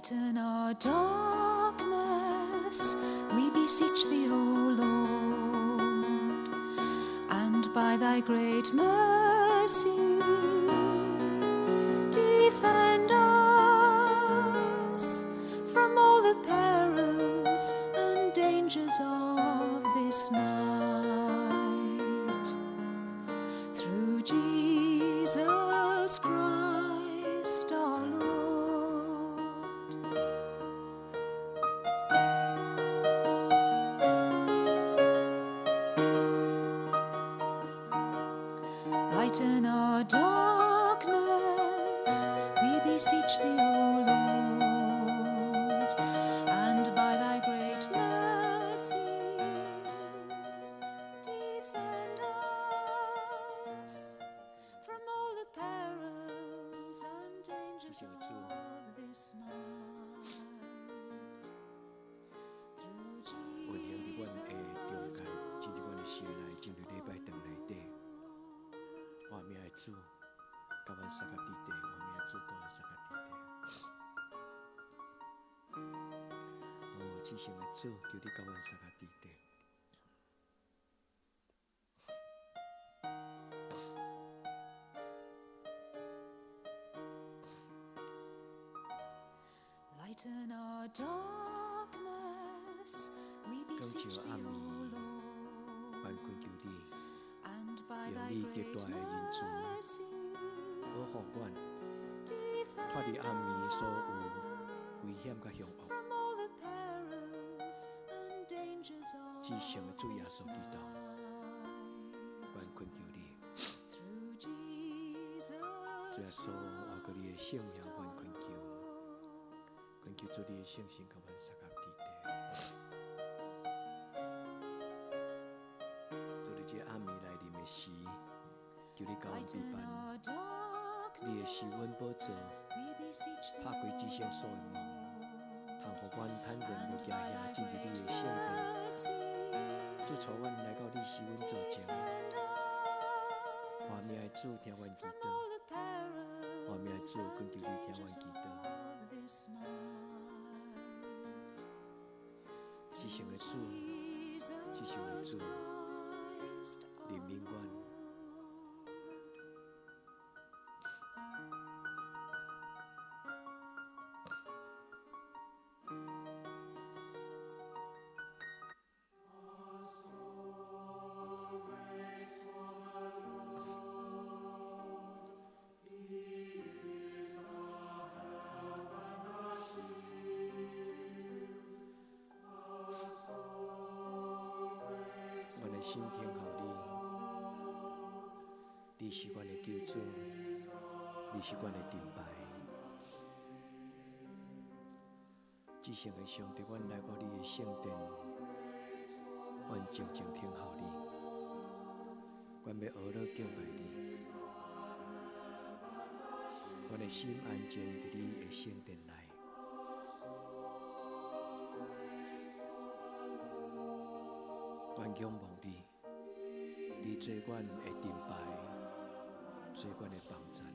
Lighten our darkness, we beseech thee, O Lord, and by thy great mercy defend us from all the perils and dangers of this night. Through Jesus Christ our Lord. Lighten our darkness, we beseech thee, O Lord, and by thy great mercy defend us from all the perils and dangers of this night. Through Jesus Christ. 我名的主，甲阮撒甲地地，我名的主，甲阮撒甲地地。至圣的主，求你甲阮撒甲地地。Lighten our darkness, we beseech thee, O Lord, 万君求你， and by 用 thy 你极 great 大的仁慈， mercy 保护阮，脱离暗暝所有危险甲凶恶。 from all the perils and dangers of 至圣的主耶稣基督，万君求你， through Jesus 主耶稣，我甲你的圣名万君求，恳求主你的圣神甲阮撒甲地地。主你这暗暝来临的时，求你甲阮陪 Lighten 伴， our darkness, 你的施恩宝座， we beseech thee, 拍开至圣所的门，通互阮坦然无惊吓进入你的圣殿。 mercy 主带阮来到你施恩座前，我名的主听阮祈 from 祷， all the perils 我名的主恳求你听阮 dangers 祈祷。 of this night. 至圣的主，至圣的主， Christ 怜悯阮。 阮的心听候你，你是阮的救主，你是阮的盾牌。至圣的上帝，阮来到你的圣殿，阮静静听候你，阮要学了敬拜你，阮的心安静伫你的圣殿内。 阮仰望你，你做阮的盾牌，做阮的帮站。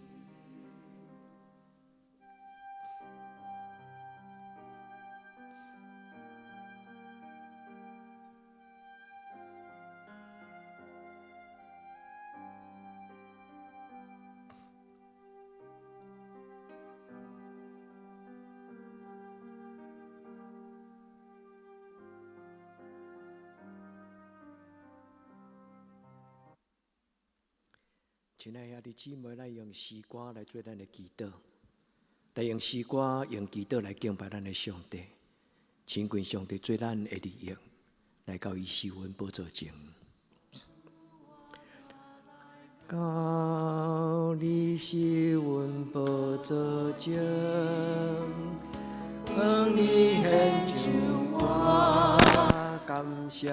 亲爱的兄弟姊妹，咱用诗歌来做咱的祈祷，来用诗歌、用祈祷来敬拜咱的上帝，亲近上帝做咱的利益，来到伊施恩宝座前。到你施恩宝座前，向你献上我感谢。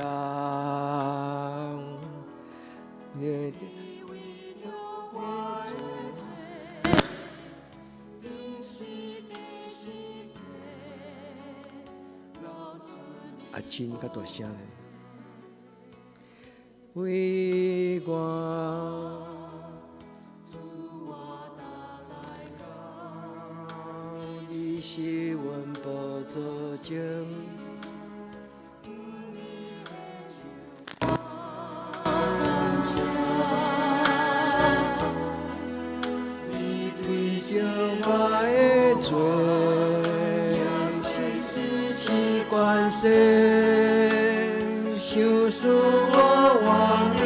啊，真甲大声咧！为我，你是阮宝座前。你推销我的罪，是关系，想使我忘了。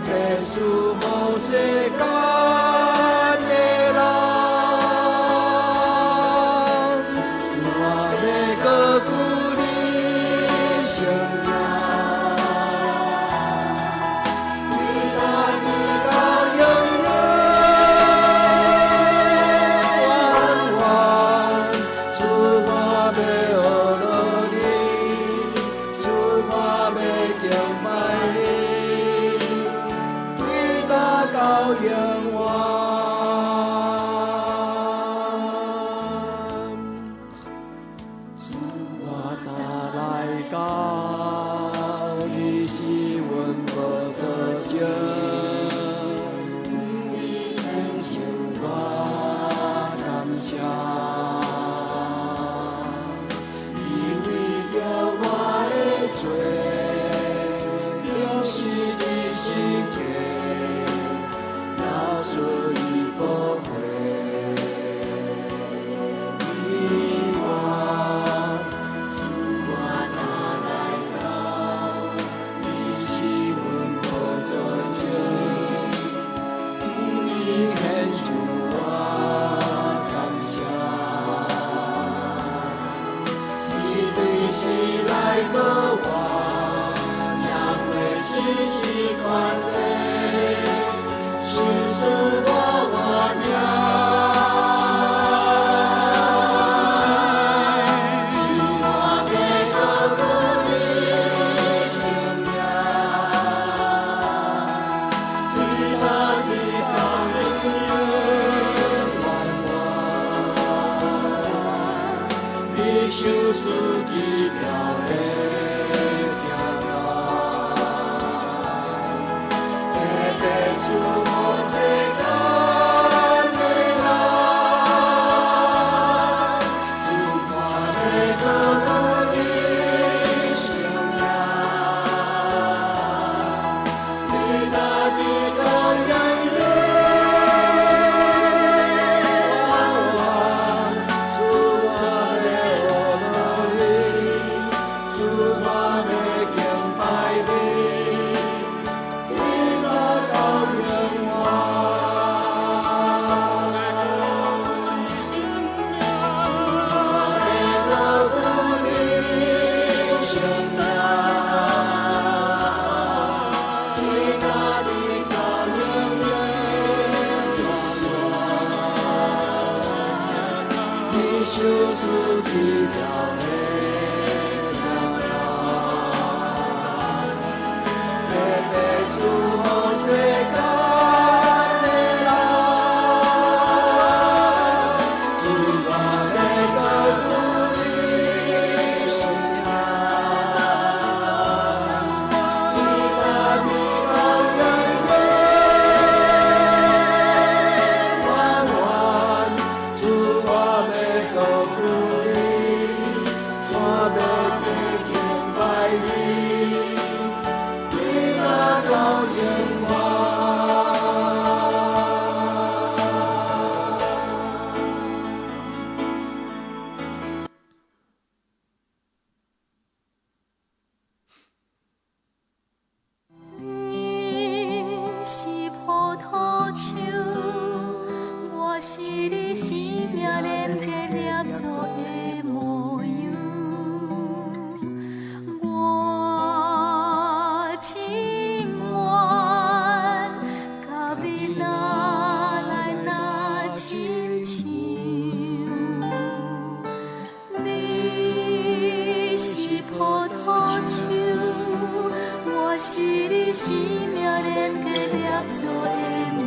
变事予世间的人，我要搁举你性命，你带你到永远，主我要学了你，主我要敬拜你。到永远，我若来到你是阮宝座前，恳求我感谢，你为着我的罪，就是你心计。主已宝血，你我主我若来到，你是阮宝座前，你献上我感谢，你对时来过我，让我时时关心。是使我活命，我要搁举你性命，你把你到永远，你受死奇妙的。主我最感的人，主我要搁举你性命，你拿你到永远，主我要学了你，主我要敬拜你。永远。做的模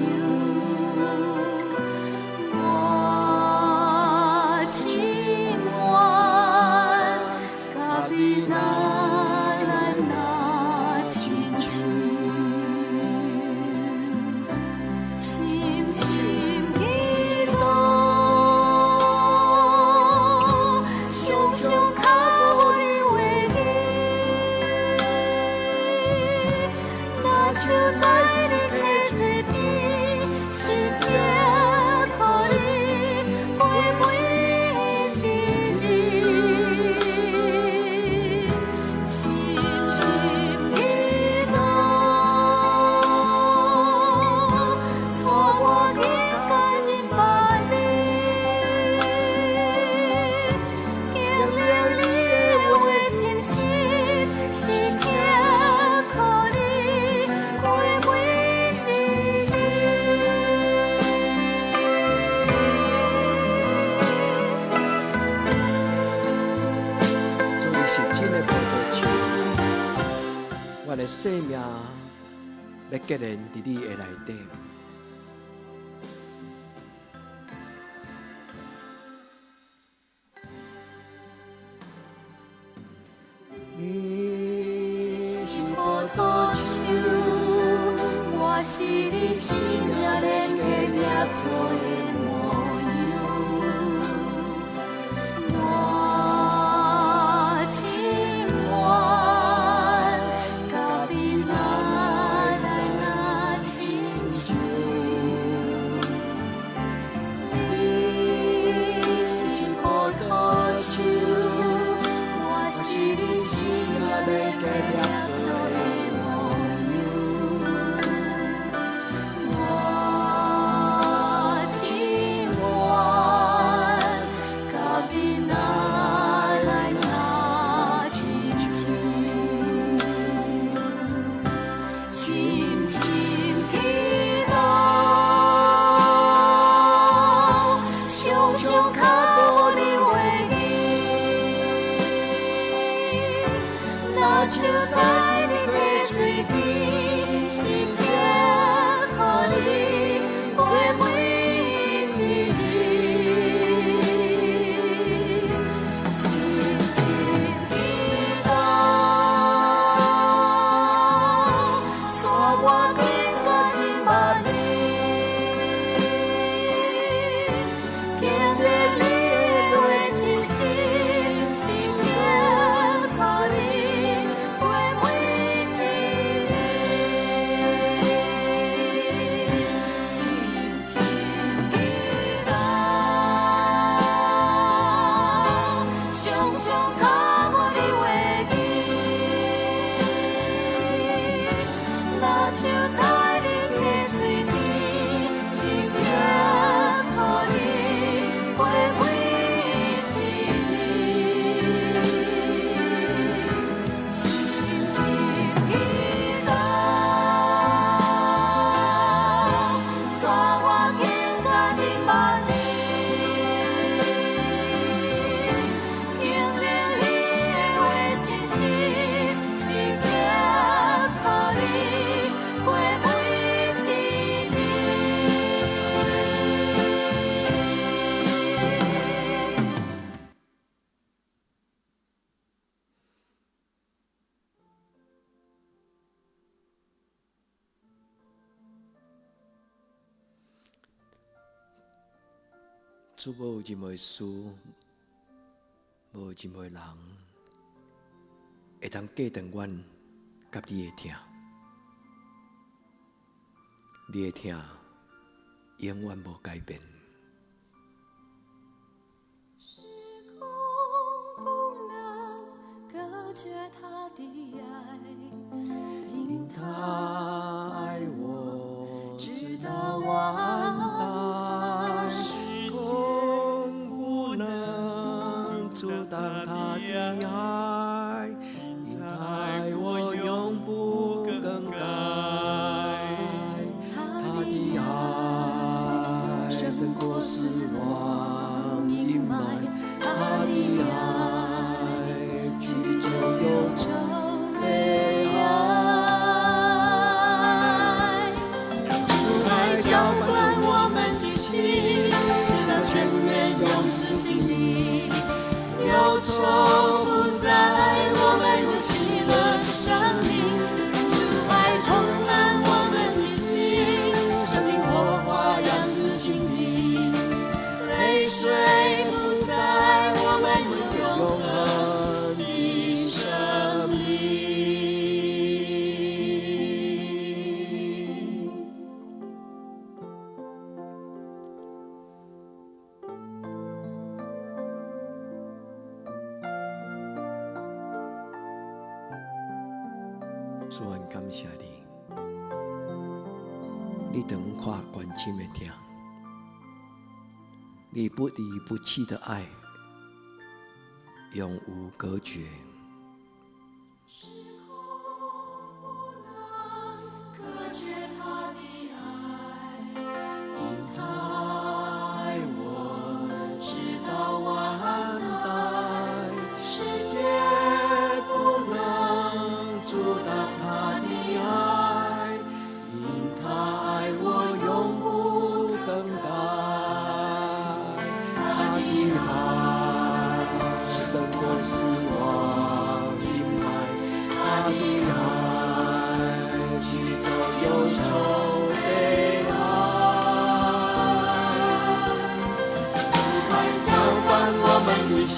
样。我情愿甲你那来那亲像，深深祈祷，常常靠无你话语，若手在你溪水边，心痛予你过每一日，深深祈祷，带我去甲人捌你，经历你的话真实，是听予你过每一日。主你是真的葡萄树，我的生命要结连伫你的内底。你是葡萄树，我是你生命连结业做的模样。我情愿甲你那来那亲像，你是葡萄树，我是你生命连结业做的模样。我情愿甲你那来那亲像，深深祈祷，常常靠无你话语，若手在你溪水边，心痛予你过每一日，深深祈祷，带我去甲人捌你，经历你的话真实，是听予你过每一日，深深祈祷，常常靠无你话语，若手在你溪水边，心痛予你过每一日，深深祈祷，带我去甲你捌你，经历你的话真实，是听予你过每一日。主无有任何事，无有任何人会当隔断阮甲你的疼。你的疼永远无改变。时空不能隔绝他的爱，因他爱我，直到万代。时空不能阻挡他的爱，因他爱我永不更改。他的爱胜过死亡阴霾，他的爱距离就有着悲哀。主啊，感谢你，你等看关心的听，你不离不弃的爱，永无隔绝。隔绝他的爱，因他爱我，直到万代，世界不能阻挡他的爱，因他爱我永不更改。他的爱是胜过死亡阴霾，他的爱驱走忧愁悲哀。主爱浇灌我们的心，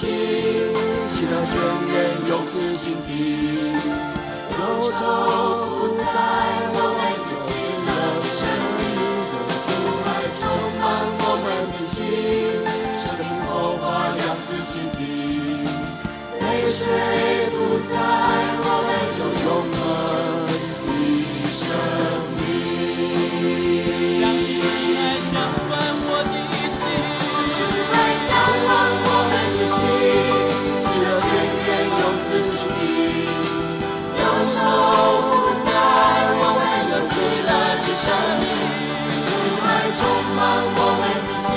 喜乐泉源永志心底，忧愁不在我们有喜乐的生命。主爱充满我们的心，生命火花亮自心底，泪水不在我们有永恒的生命。让主爱浇灌我的心，主爱浇灌我们的心，喜乐泉源永自心底，忧愁不在我们有喜乐的生命。主爱充满我们的心，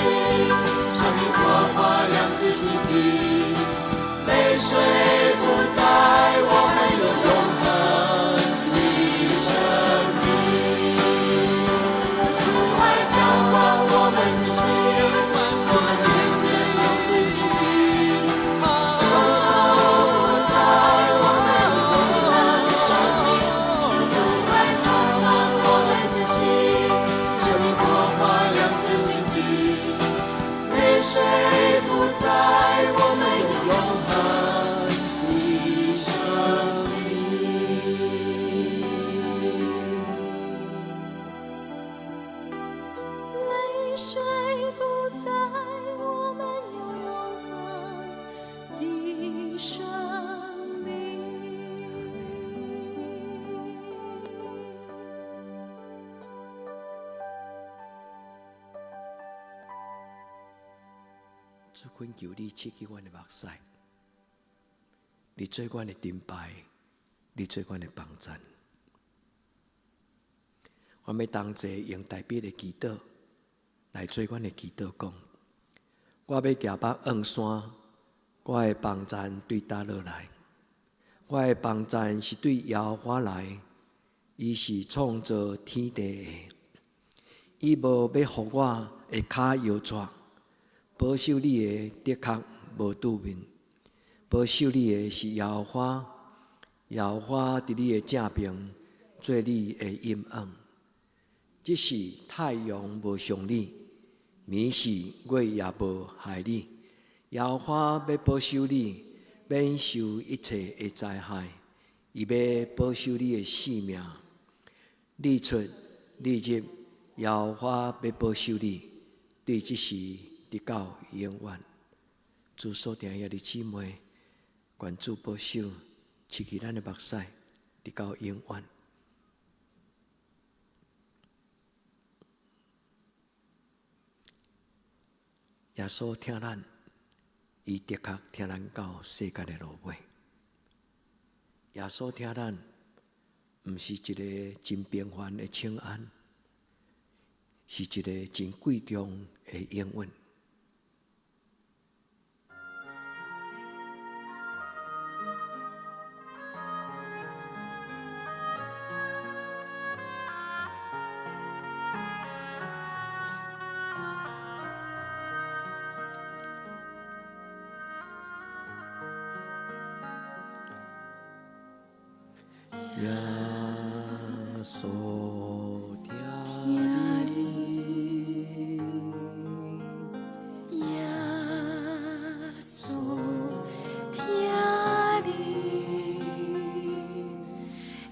生命火花亮自心底，泪水不在我们有永恒的生命。主爱浇灌我们的心，喜乐泉源永自心底，忧愁不在我们有喜乐的生命。主爱充满我们的心，生命火花亮自心底，泪水不在我们有永恒的生命。泪水不在我们有永恒的生命。主恳求你刺激阮的目屎，你做阮的盾牌，你做阮的帮站。我要同齐用代笔的祈祷来做阮的祈祷讲，我要行北昂山，我的帮站对倒落来，我的帮站是对耶和华来，伊是创造天地的，伊无要互我的骹摇拽。保守你的的确无拄面，保守你的是耶和华，耶和华伫你的正边，做你的阴暗。即是太阳无伤你，暝时月也无害你。耶和华要保守你，免受一切的灾害，伊要保守你的性命。日出日入，耶和华要保守你，对即时直到永远。主所定遐的姊妹，愿主保守，刺激咱的目屎，直到永远。耶稣听咱，伊的确听咱到世界的落尾。耶稣听咱，毋是一个真平凡的请安，是一个真贵重的应允。耶稣听你，耶稣听你，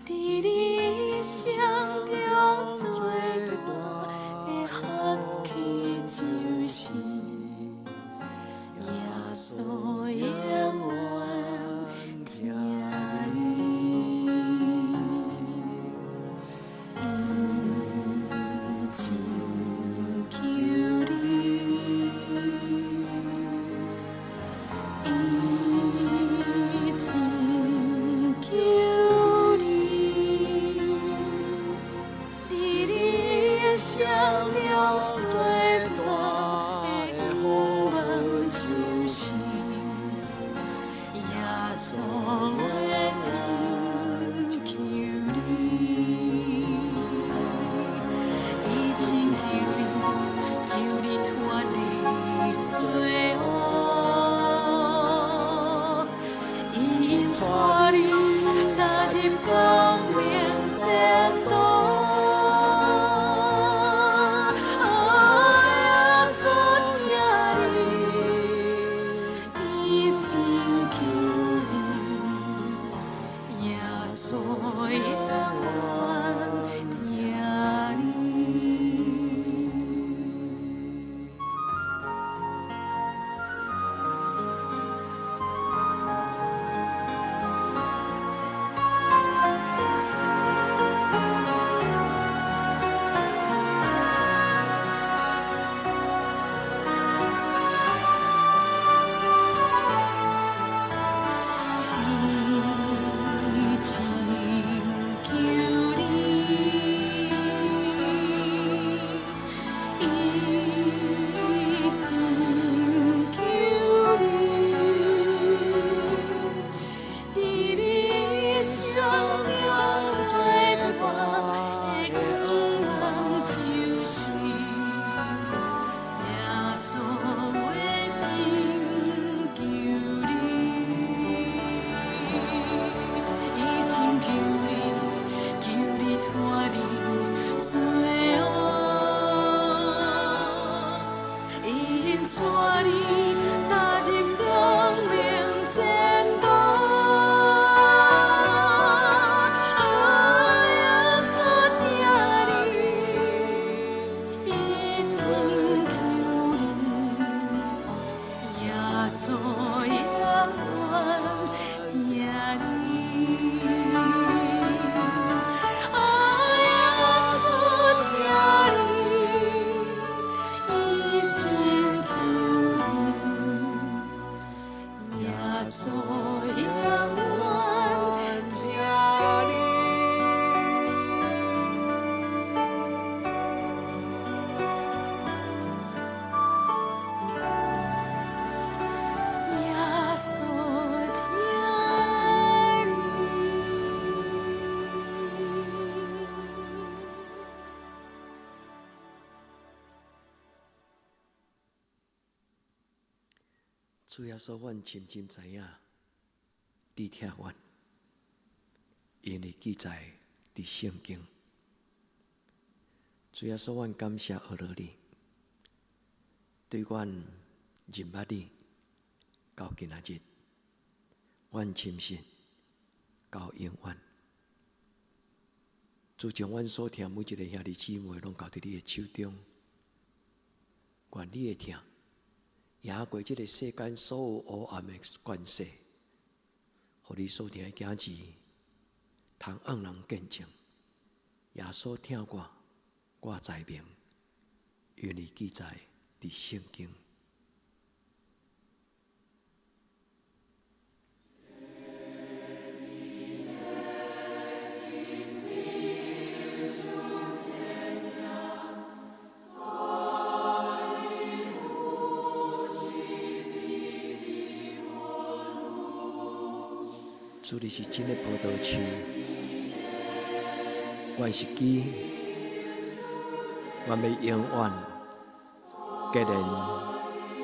伫你心中最大的福气就是耶稣永远听你。主耶稣，阮深深知影，你疼阮，因为记载伫圣经。主耶稣，阮感谢阿罗你，对阮认捌你到今仔日，阮深信到永远。主将阮所听每一个兄弟姊妹，拢交伫你的手中，愿你的听。也过这个世间所有黑暗的关系，互你所听的囝子，通让人见证。耶稣听我知明，因为记载伫圣经。主，你是真的葡萄树，我是枝，我要永远结连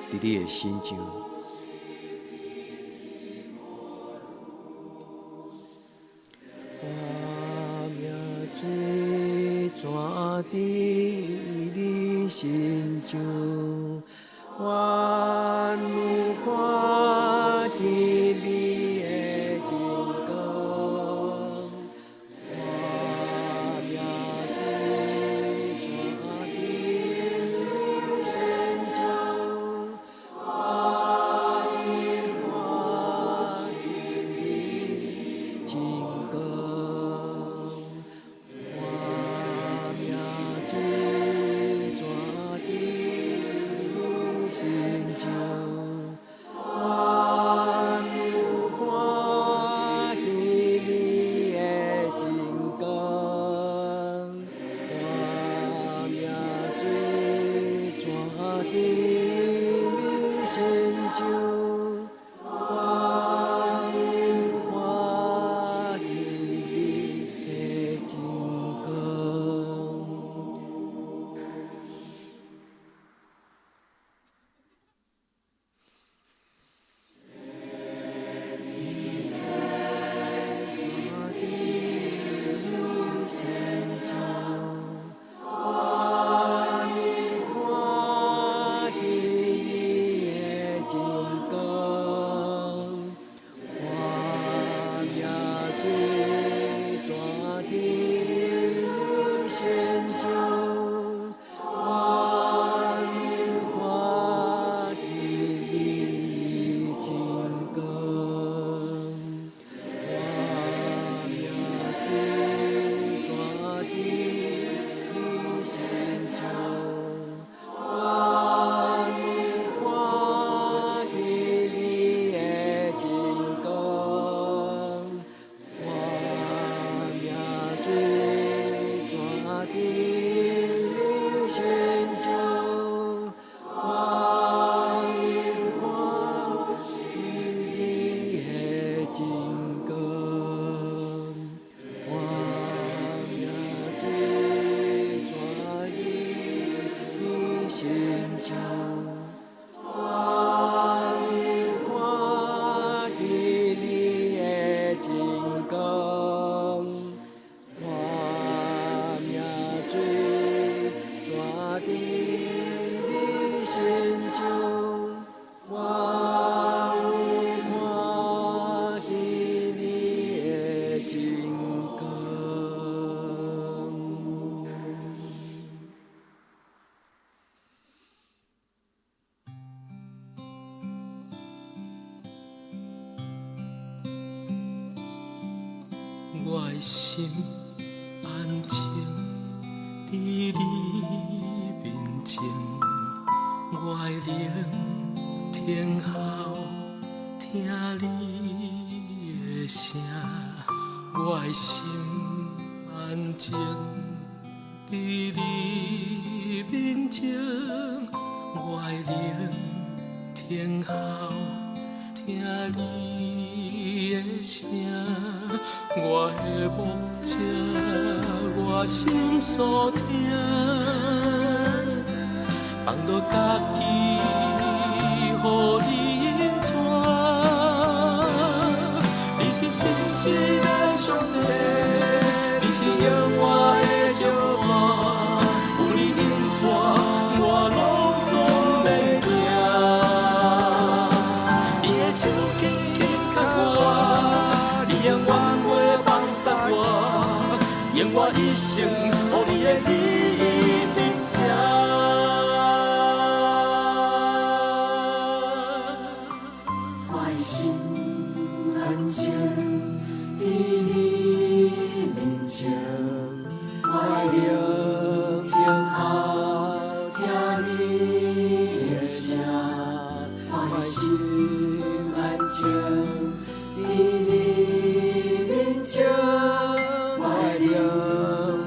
伫你的心上。我命水泉伫你心上，我如看见你。我的心安静伫你面前，我的灵听候听你的声，我的心安静伫你面前，我的灵听候听你的声。我的目者，我心所听，放落家己，予你是信实的上帝，你是永远的掌管，有你引带，我拢总袂惊。你的手轻轻牵我，你永远袂放松我，愿我一生予你的旨意实现。心安静在你面前，我聆听好听你的声。我心安静在你面前，我聆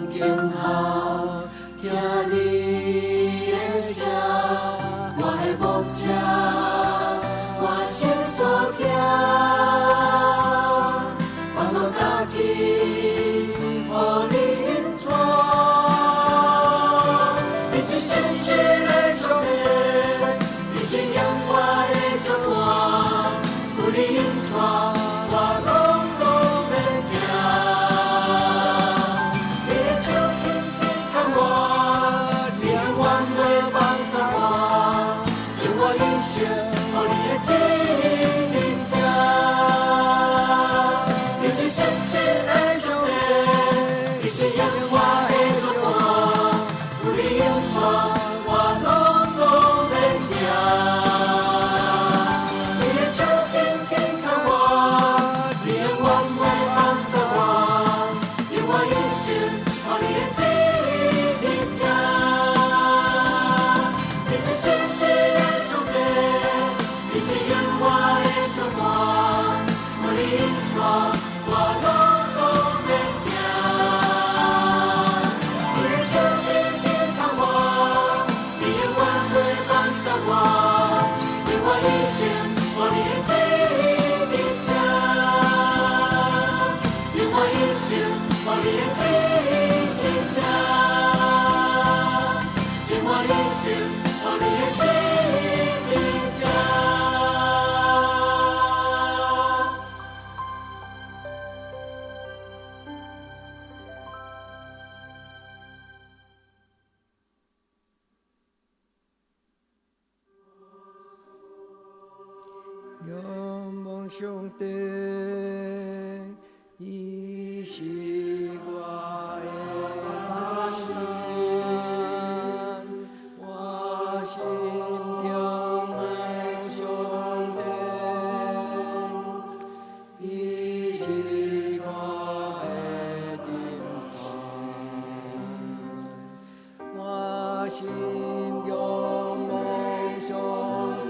听好听你的声。我的牧者。我心所听，放落家己，予你引带。你是信实的上帝，你是永远的掌管，有你引带，我拢总袂惊。你的手轻轻牵我，你永远袂放松我，愿我一生。旨意领受，你是信实的上帝，你是永远的掌管，有你引带，我拢总袂惊。你的手轻轻牵我，你永远袂放松我，愿我一生予你的旨意领受，你是信实的上帝。你是永远的掌管，有你引带，我拢总袂惊。你的手轻轻牵我，你永远袂放松我，愿我一生予你的旨意领受，愿我一生予你的旨意领受，愿我一生予你的旨意领受。仰望上帝，伊是我的安山，我心中的上帝，伊是我的顶岸，我心仰望上帝。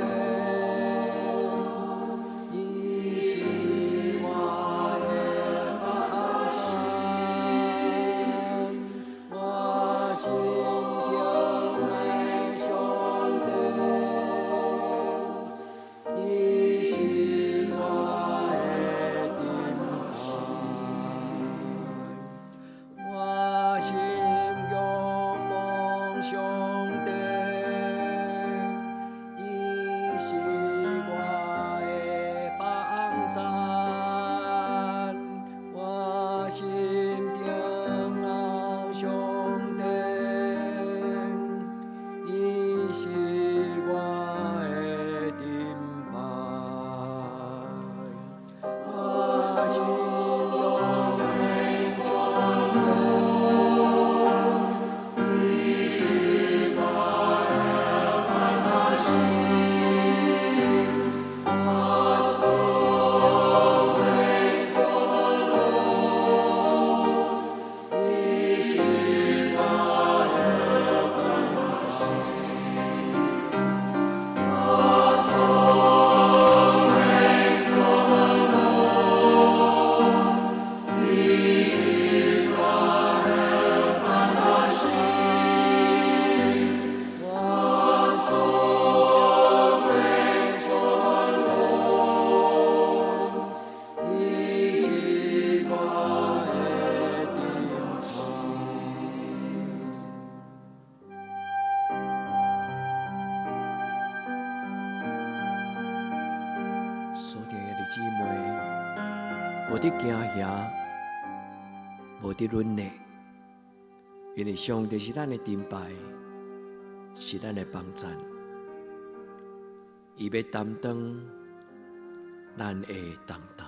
无伫惊吓，无伫软弱，因为上帝是咱的盾牌，是咱的帮衬，伊要担当咱的重担。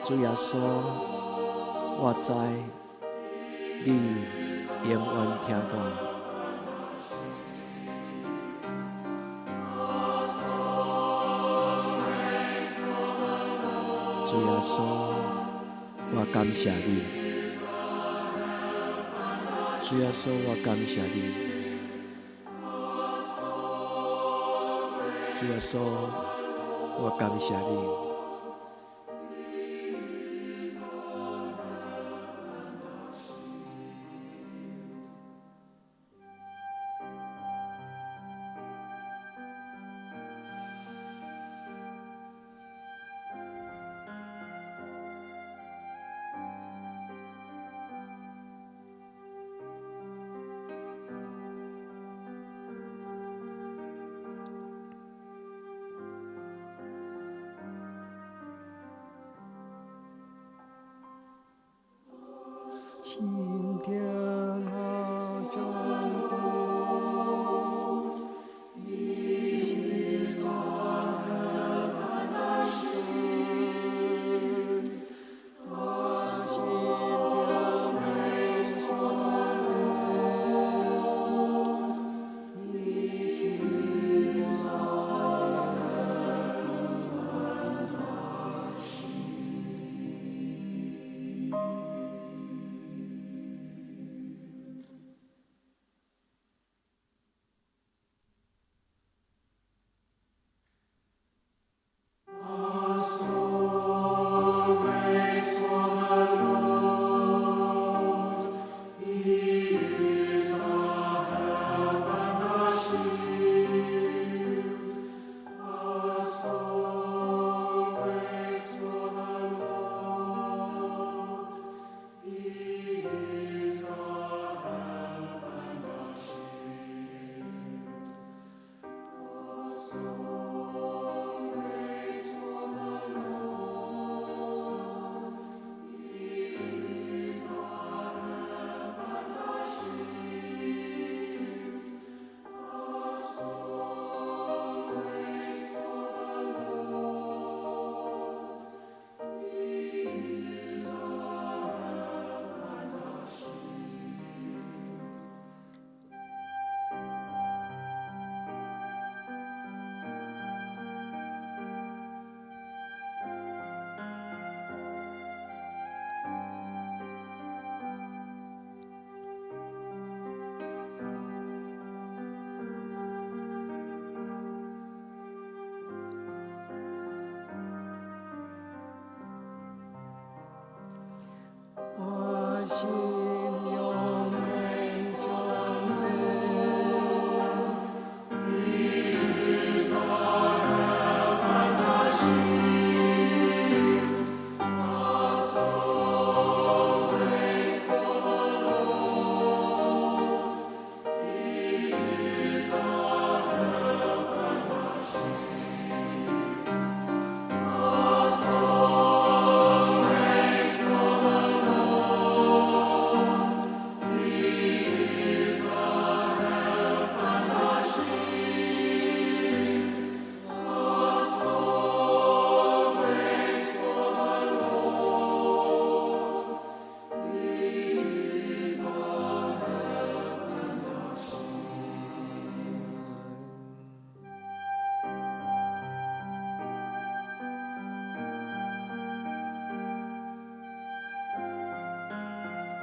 主耶稣，我知你永远听我。主耶稣，我感谢你。主耶稣，我感谢你。主耶稣，我感谢你。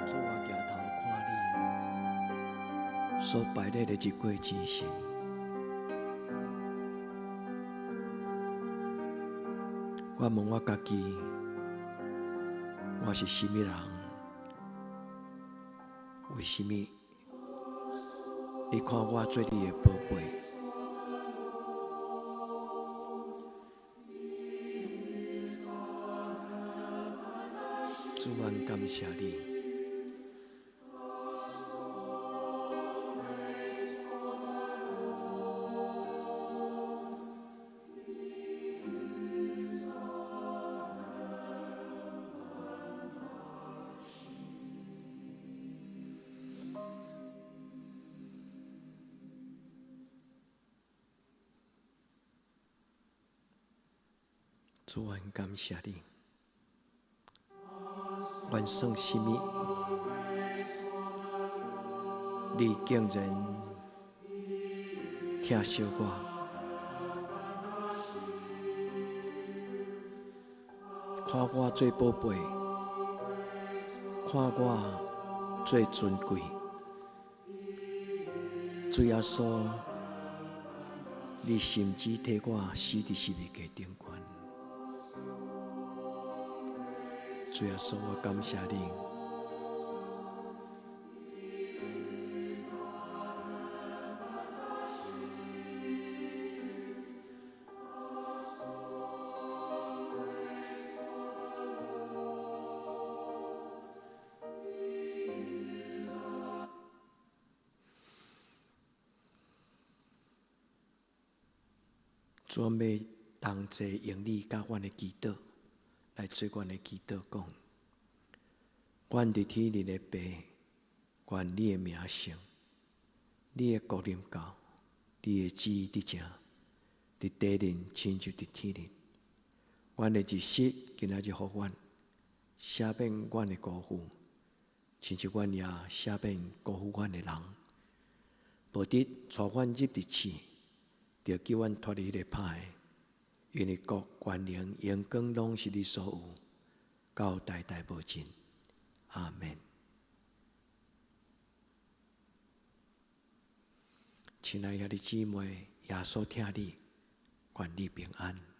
主我抬头看你所摆列的一过之神，我问我家己，我是什么人？为什么你看我做你的宝贝？主啊，感谢你。主啊，感谢你。原算什么？你竟然疼惜我，看我最宝贝，看我最尊贵。主耶稣，你甚至替我死伫十字架顶悬。主耶稣，我感谢你。主要同齐用你甲阮的祈祷来做阮的祈祷，讲：阮伫天里的爸，愿你的名圣，你的国临到，你的旨意伫正，伫地人亲像伫天人。阮的日食今仔日互阮，赦免阮的辜负，亲像阮也赦免辜负阮的人。无得带阮入伫试，着叫阮脱离迄个歹的，因为国、权能、荣光拢是你所有，到代代无尽。阿们。亲爱的姊妹，耶稣听你，愿你平安。